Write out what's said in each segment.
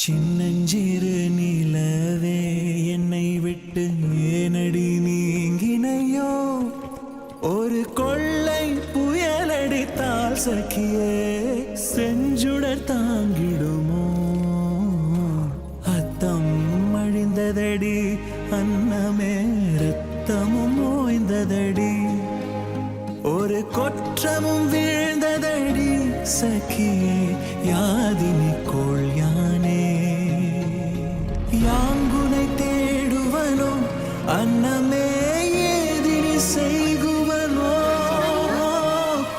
சின்னஞ்சிறு நிலவே என்னை விட்டு ஏனடி நீங்கினையோ ஒரு கொள்ளை புயலடித்தால் சகியே செஞ்சுடர் தாங்கிடுமோ அத்தம் அழிந்ததடி அன்னமே ரத்தமும் ஓய்ந்ததடி ஒரு கொற்றமும் வீழ்ந்ததடி சகியே யாதினி கோள் யானே யாங்குனை தேடுவனோ அன்னமே ஏதினி செய்குவனோ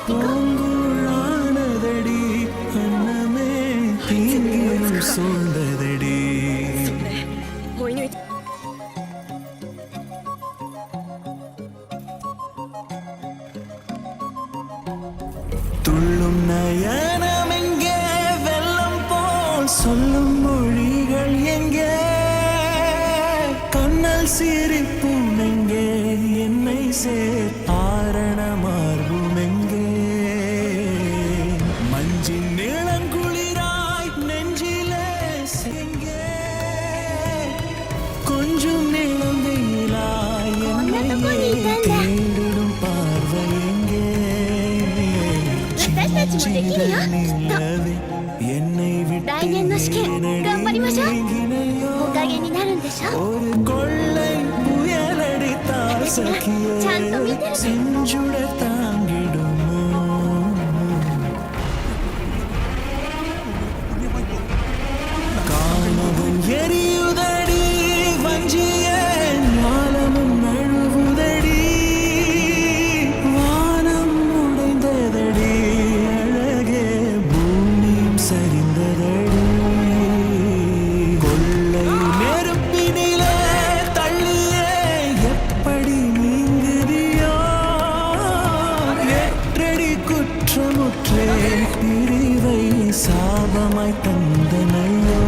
பூங்குழானதடி அன்னமே தீங்கில் சூழ்ந்ததடி துள்ளும் நயனம் எங்கே வெள்ளம் போல் சொல்லும் மொழிகள் எங்கே கண்ணல் சிரிப்பும் எங்கே என்னை ஆரண மார்பும் எங்கே மஞ்சின் நிலங்குளிராய் நெஞ்சிலே செங்கே கொஞ்சம் நிலம் வெயிலாய் என்னை தேடிடும் பார்வை எங்கே என்னை விட்டு ஒரு கொள்ளை புயலடித்தால் சகியே செஞ்சுட தாங்கிடுமோ காணவும் எரியுதடி வஞ்சிய ஞானமும் நழுவுதடி வானம் உடைந்ததடி அழகே பூமியும் சரிந்ததடி கொள்ளை நெருப்பினிலே தள்ளியே எப்படி நீங்குதியோ எற்றடி குற்றமுற்றே பிரிவை சாபமாய் தந்தனையோ